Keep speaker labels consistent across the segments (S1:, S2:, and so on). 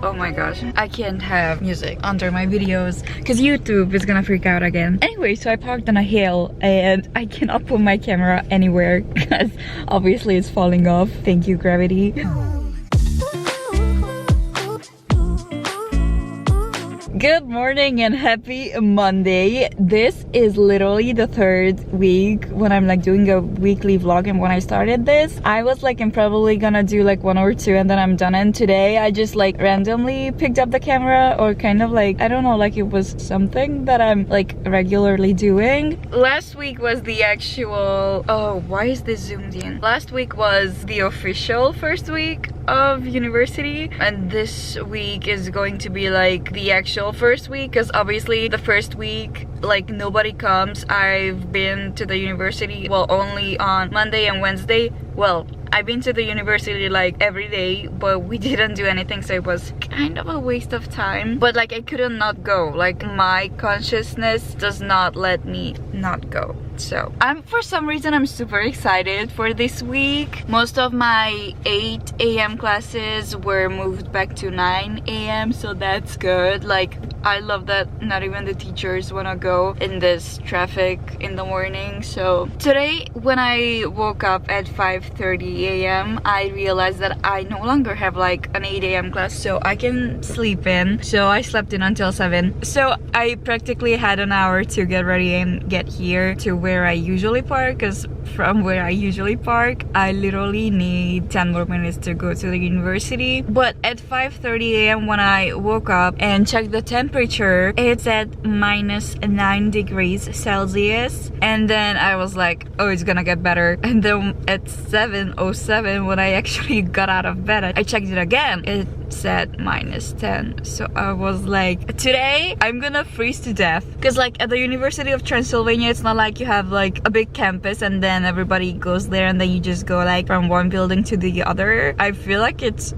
S1: Oh my gosh, I can't have music under my videos because YouTube is gonna freak out again. Anyway, so I parked on a hill and I cannot put my camera anywhere because obviously it's falling off. Thank you, gravity. Good morning and happy Monday. This is literally the third week when I'm like doing a weekly vlog, and when I started this I was like, I'm probably gonna do like one or two and then I'm done, and today I just like randomly picked up the camera, or kind of like, I don't know, like it was something that I'm like regularly doing. Last week was the actual, oh, why is this zoomed in? Last week was the official first week of university, and this week is going to be like the actual first week, because obviously the first week like nobody comes. I've been to the university, well, only on Monday and Wednesday. Well, I've been to the university like every day, but we didn't do anything, so it was kind of a waste of time. But like I couldn't not go, like my consciousness does not let me not go. So for some reason I'm super excited for this week. Most of my 8 a.m. classes were moved back to 9 a.m. so that's good. Like I love that not even the teachers want to go in this traffic in the morning. So today when I woke up at 5:30 a.m. I realized that I no longer have like an 8 a.m. class, so I can sleep in. So I slept in until 7. So I practically had an hour to get ready and get here to where I usually park, because from where I usually park I literally need 10 more minutes to go to the university. But at 5:30 a.m. when I woke up and checked the temperature, it's at -9 degrees Celsius, and then I was like, oh, it's gonna get better. And then at 7:07 when I actually got out of bed, I checked it again, it said -10. So I was like, today I'm gonna freeze to death, because like at the University of Transylvania it's not like you have like a big campus and then everybody goes there and then you just go like from one building to the other. I feel like it's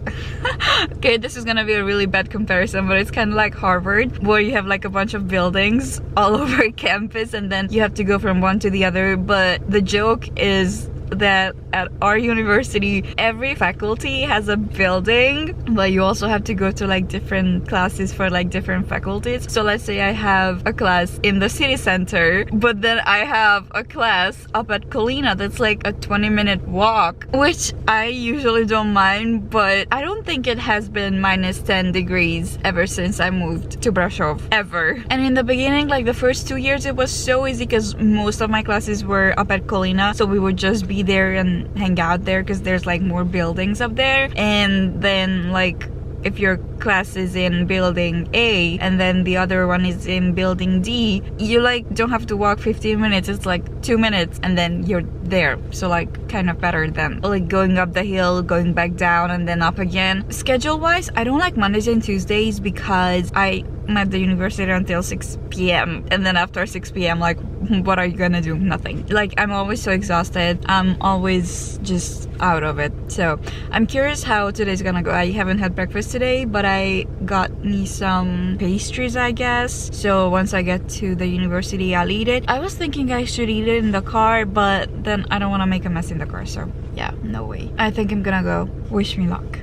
S1: okay, this is gonna be a really bad comparison, but it's kind of like Harvard, where you have like a bunch of buildings all over campus and then you have to go from one to the other. But the joke is that at our university every faculty has a building, but you also have to go to like different classes for like different faculties. So let's say I have a class in the city center, but then I have a class up at Colina that's like a 20-minute walk, which I usually don't mind, but I don't think it has been -10 degrees ever since I moved to Brasov, ever. And in the beginning, like the first 2 years, it was so easy because most of my classes were up at Colina, so we would just be there and hang out there because there's like more buildings up there. And then like if your class is in building A and then the other one is in building D, you like don't have to walk 15 minutes, it's like 2 minutes and then you're there. So like kind of better than like going up the hill, going back down and then up again. Schedule wise, I don't like Mondays and Tuesdays because I'm at the university until 6 p.m. and then after 6 p.m. like what are you gonna do? Nothing. Like I'm always so exhausted, I'm always just out of it. So I'm curious how today's gonna go. I haven't had breakfast today, but I got me some pastries, I guess. So once I get to the university I'll eat it. I was thinking I should eat it in the car, but then I don't want to make a mess in the car, so yeah, no way. I think I'm gonna go. Wish me luck.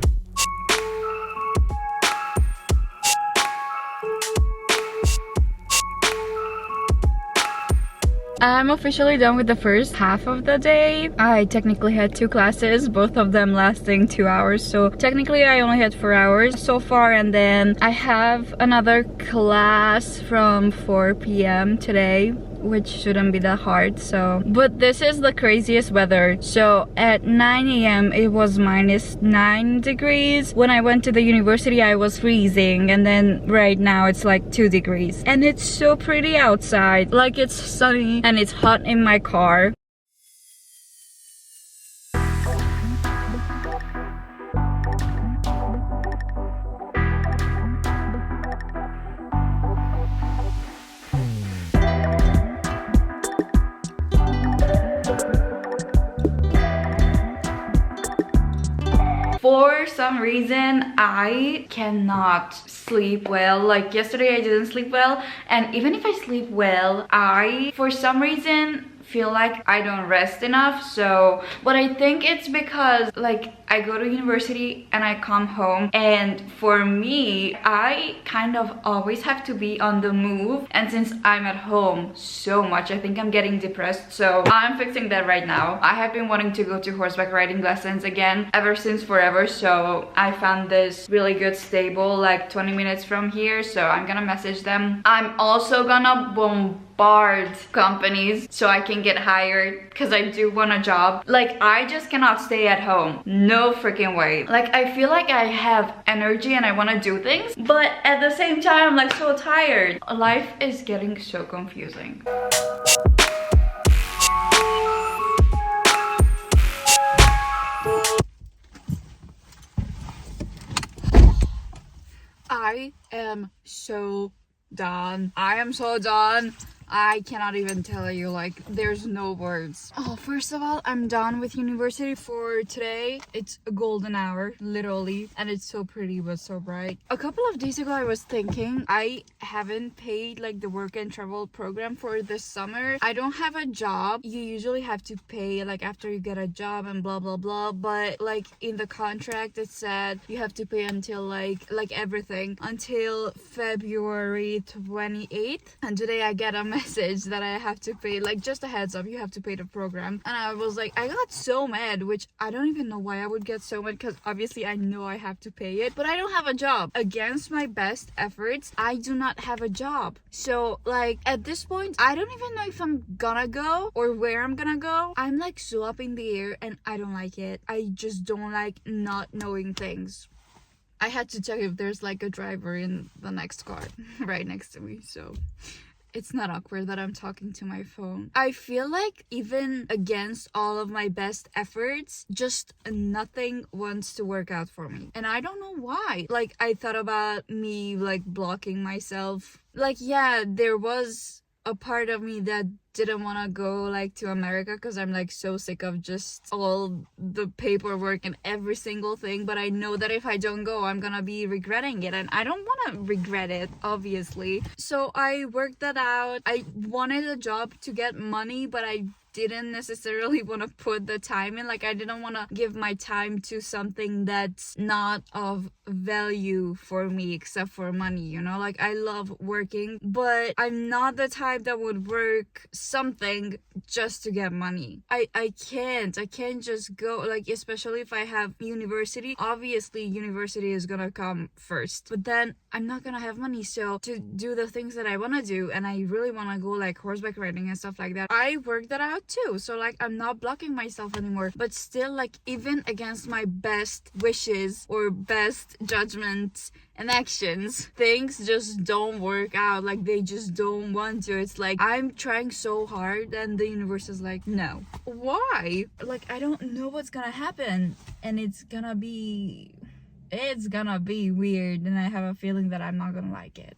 S1: I'm officially done with the first half of the day. I technically had 2 classes, both of them lasting 2 hours, so technically I only had 4 hours so far, and then I have another class from 4 p.m. today, which shouldn't be that hard. So but this is the craziest weather. So at 9 a.m. it was -9 degrees. When I went to the university I was freezing, and then right now it's like 2 degrees and it's so pretty outside. Like it's sunny and it's hot in my car. For some reason I cannot sleep well. Like yesterday I didn't sleep well, and even if I sleep well, I for some reason feel like I don't rest enough. So, but I think it's because like I go to university and I come home, and for me, I kind of always have to be on the move, and since I'm at home so much, I think I'm getting depressed. So I'm fixing that right now. I have been wanting to go to horseback riding lessons again ever since forever, so I found this really good stable like 20 minutes from here, so I'm gonna message them. I'm also gonna bombard companies so I can get hired, because I do want a job. Like, I just cannot stay at home, no freaking way. Like, I feel like I have energy and I want to do things, but at the same time I'm like so tired. Life is getting so confusing. I am so done. I am so done. I cannot even tell you, like, there's no words. Oh, first of all, I'm done with university for today. It's a golden hour, literally, and it's so pretty but so bright. A couple of days ago, I was thinking I haven't paid like the work and travel program for this summer. I don't have a job. You usually have to pay like after you get a job and blah blah blah, but like in the contract it said you have to pay until like everything until February 28th, and today I get a message that I have to pay, like, just a heads up, you have to pay the program. And I was like, I got so mad, which I don't even know why I would get so mad, because obviously I know I have to pay it, but I don't have a job. Against my best efforts, I do not have a job. So like at this point, I don't even know if I'm gonna go or where I'm gonna go. I'm like so up in the air and I don't like it. I just don't like not knowing things. I had to check if there's like a driver in the next car right next to me, so it's not awkward that I'm talking to my phone. I feel like even against all of my best efforts, just nothing wants to work out for me. And I don't know why. Like, I thought about me like blocking myself. Like, yeah, there was a part of me that didn't want to go like to America because I'm like so sick of just all the paperwork and every single thing, but I know that if I don't go I'm gonna be regretting it, and I don't want to regret it, obviously. So I worked that out. I wanted a job to get money, but I didn't necessarily want to put the time in. Like, I didn't want to give my time to something that's not of value for me except for money, you know? Like, I love working, but I'm not the type that would work something just to get money. I can't just go, like, especially if I have university. Obviously university is gonna come first, but then I'm not gonna have money. So to do the things that I want to do, and I really want to go like horseback riding and stuff like that, I worked that out too. So like, I'm not blocking myself anymore, but still, like, even against my best wishes or best judgments and actions, things just don't work out. Like, they just don't want to. It's like I'm trying so hard and the universe is like, no. Why? Like, I don't know what's gonna happen, and it's gonna be weird, and I have a feeling that I'm not gonna like it.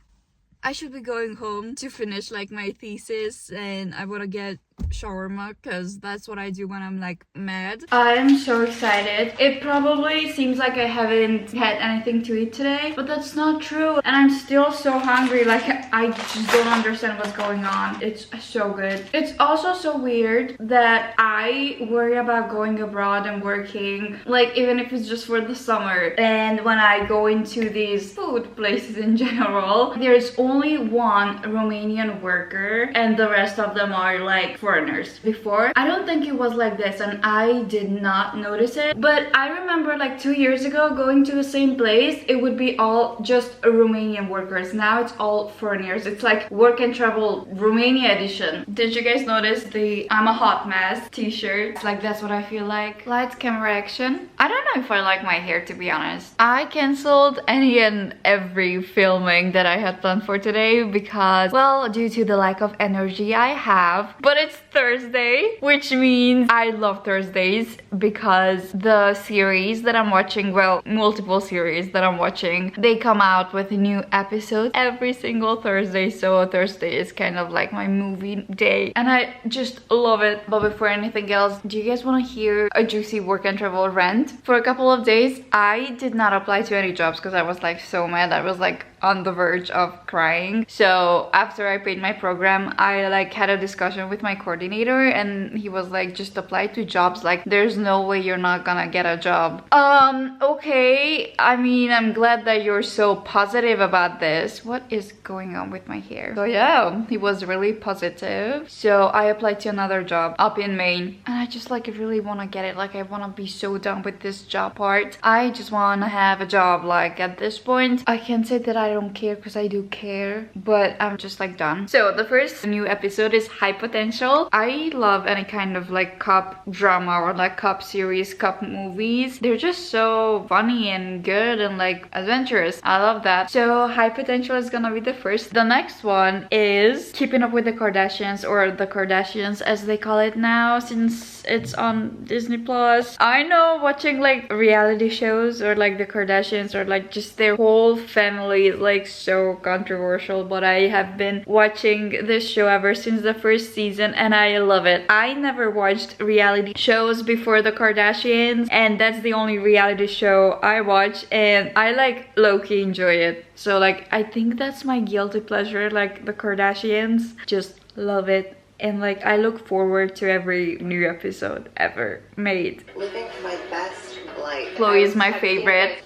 S1: I should be going home to finish like my thesis, and I want to get shawarma because that's what I do when I'm like mad. I'm so excited. It probably seems like I haven't had anything to eat today, but that's not true, and I'm still so hungry. Like, I just don't understand what's going on. It's so good. It's also so weird that I worry about going abroad and working, like, even if it's just for the summer, and when I go into these food places in general, there's only one Romanian worker and the rest of them are like foreigners. Before, I don't think it was like this, and I did not notice it, but I remember like 2 years ago going to the same place, it would be all just Romanian workers. Now it's all foreigners. It's like work and travel Romania edition. Did you guys notice the I'm a hot mess t-shirt? It's like, that's what I feel like. Lights, camera, action. I don't know if I like my hair, to be honest. I canceled any and every filming that I had planned for today because, well, due to the lack of energy I have. But it's Thursday, which means I love Thursdays because the series that I'm watching, well, multiple series that I'm watching, they come out with a new episode every single Thursday. So Thursday is kind of like my movie day, and I just love it. But before anything else, do you guys want to hear a juicy work and travel rant? For a couple of days, I did not apply to any jobs because I was like so mad. I was like on the verge of crying. So after I paid my program, I like had a discussion with my coordinator, and he was like, just apply to jobs, like there's no way you're not gonna get a job. Okay, I mean, I'm glad that you're so positive about this. What is going on with my hair? So yeah, he was really positive. So I applied to another job up in Maine, and I just like really want to get it. Like I want to be so done with this job part. I just want to have a job. Like at this point I can't say that I don't care, because I do care, but I'm just like done. So the first new episode is High Potential. I love any kind of like cop drama or like cop series, cop movies. They're just so funny and good and like adventurous. I love that. So High Potential is gonna be the first. The next one is Keeping Up with the Kardashians, or the Kardashians as they call it now, since it's on Disney Plus. I know watching like reality shows or like the Kardashians or like just their whole family is like so controversial, but I have been watching this show ever since the first season and I love it. I never watched reality shows before the Kardashians, and that's the only reality show I watch, and I like low-key enjoy it. So like I think that's my guilty pleasure, like the Kardashians. Just love it. And like I look forward to every new episode ever made.
S2: Living my best life.
S1: Chloe is my favorite.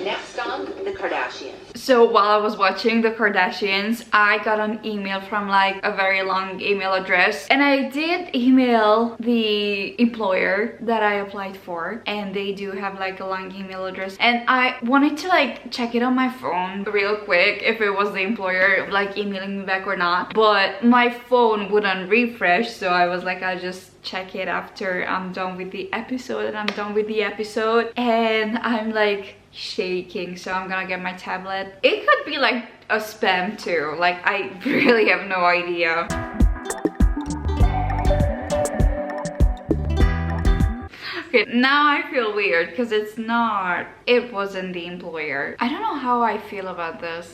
S2: Next on, the Kardashians.
S1: So while I was watching the Kardashians, I got an email from like a very long email address, and I did email the employer that I applied for, and they do have like a long email address, and I wanted to like check it on my phone real quick if it was the employer like emailing me back or not, but my phone wouldn't refresh, so I was like, I'll just check it after I'm done with the episode. And I'm done with the episode and I'm like shaking, so I'm gonna get my tablet. It could be like a spam too, like I really have no idea. Okay, now I feel weird because it's not, it wasn't the employer. I don't know how I feel about this.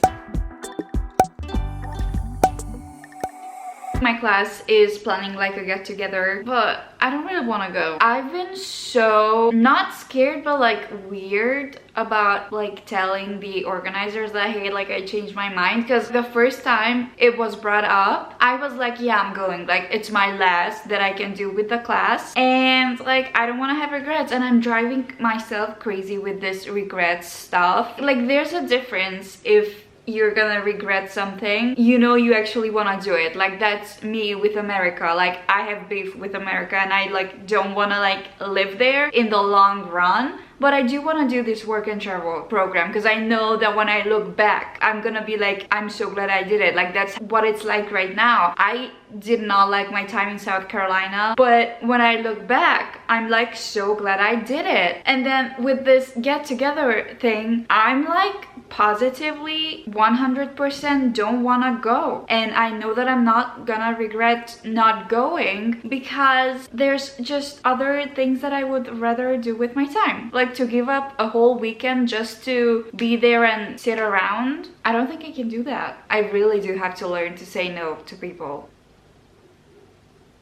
S1: My class is planning like a get-together, but I don't really want to go. I've been so not scared but like weird about like telling the organizers that hey, like I changed my mind, because the first time it was brought up I was like, yeah, I'm going, like it's my last that I can do with the class, and like I don't want to have regrets, and I'm driving myself crazy with this regrets stuff. Like there's a difference if you're gonna regret something, you know, you actually want to do it. Like that's me with America. Like I have beef with America and I like don't want to like live there in the long run, but I do want to do this work and travel program because I know that when I look back I'm gonna be like, I'm so glad I did it. Like that's what it's like right now. I did not like my time in South Carolina, but when I look back I'm like so glad I did it. And then with this get together thing, I'm like positively 100% don't want to go, and I know that I'm not gonna regret not going because there's just other things that I would rather do with my time. Like to give up a whole weekend just to be there and sit around, I don't think I can do that. I really do have to learn to say no to people.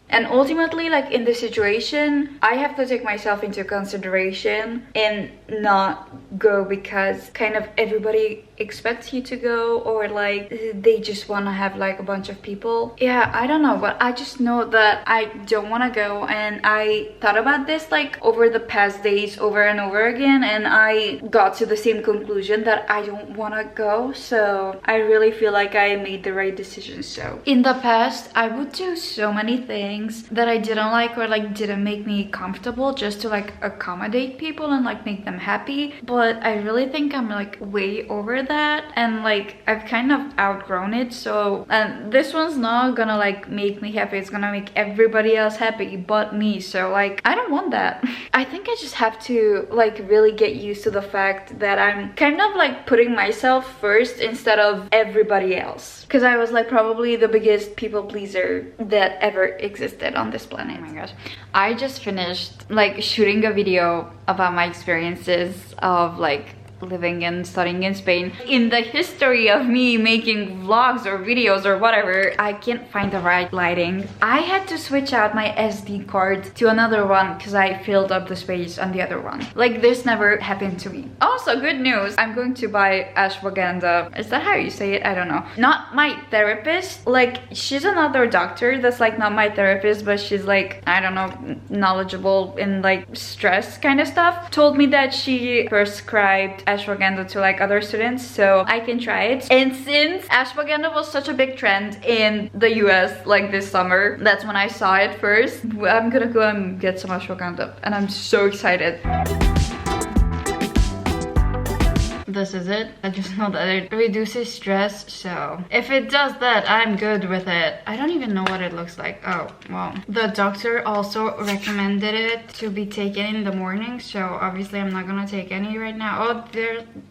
S1: And ultimately, like in this situation, I have to take myself into consideration and not go because kind of everybody expects you to go, or like they just want to have like a bunch of people. Yeah, I don't know, but I just know that I don't want to go, and I thought about this like over the past days over and over again, and I got to the same conclusion that I don't want to go. So I really feel like I made the right decision. So in the past I would do so many things that I didn't like or like didn't make me comfortable just to like accommodate people and like make them happy, but I really think I'm like way over that, and like I've kind of outgrown it. So and this one's not gonna like make me happy, it's gonna make everybody else happy but me. So like I don't want that. I think I just have to like really get used to the fact that I'm kind of like putting myself first instead of everybody else, because I was like probably the biggest people pleaser that ever existed on this planet. Oh my gosh, I just finished like shooting a video about my experiences of like living and studying in Spain. In the history of me making vlogs or videos or whatever, I can't find the right lighting. I had to switch out my SD card to another one because I filled up the space on the other one. Like, this never happened to me. Also, good news, I'm going to buy ashwagandha. Is that how you say it? I don't know. Not my therapist, like, she's another doctor that's like not my therapist, but she's like, I don't know, knowledgeable in like stress kind of stuff, told me that she prescribed ashwagandha to like other students, so I can try it. And since ashwagandha was such a big trend in the US like this summer, that's when I saw it first. I'm gonna go and get some ashwagandha and I'm so excited. This is it. I just know that it reduces stress, so if it does that, I'm good with it. I don't even know what it looks like. Oh, well. The doctor also recommended it to be taken in the morning, so obviously I'm not gonna take any right now. Oh,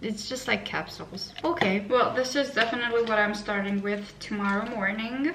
S1: it's just like capsules. Okay, well, this is definitely what I'm starting with tomorrow morning.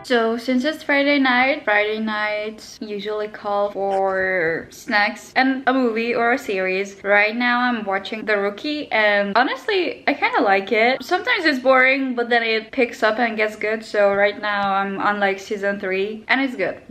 S1: So since it's Friday nights usually call for snacks and a movie or a series. Right now I'm watching The Rookie and honestly I kind of like it. Sometimes it's boring but then it picks up and gets good. So right now I'm on like season 3 and it's good.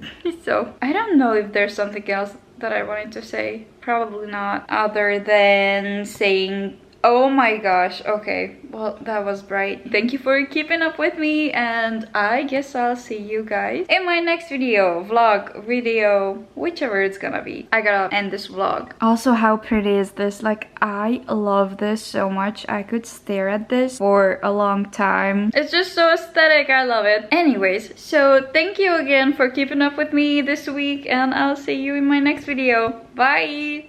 S1: So I don't know if there's something else that I wanted to say. Probably not, other than saying, oh my gosh, okay, well, that was bright. Thank you for keeping up with me, and I guess I'll see you guys in my next video, vlog, video, whichever it's gonna be. I gotta end this vlog. Also, how pretty is this? Like, I love this so much. I could stare at this for a long time. It's just so aesthetic. I love it. Anyways, so thank you again for keeping up with me this week, and I'll see you in my next video. Bye!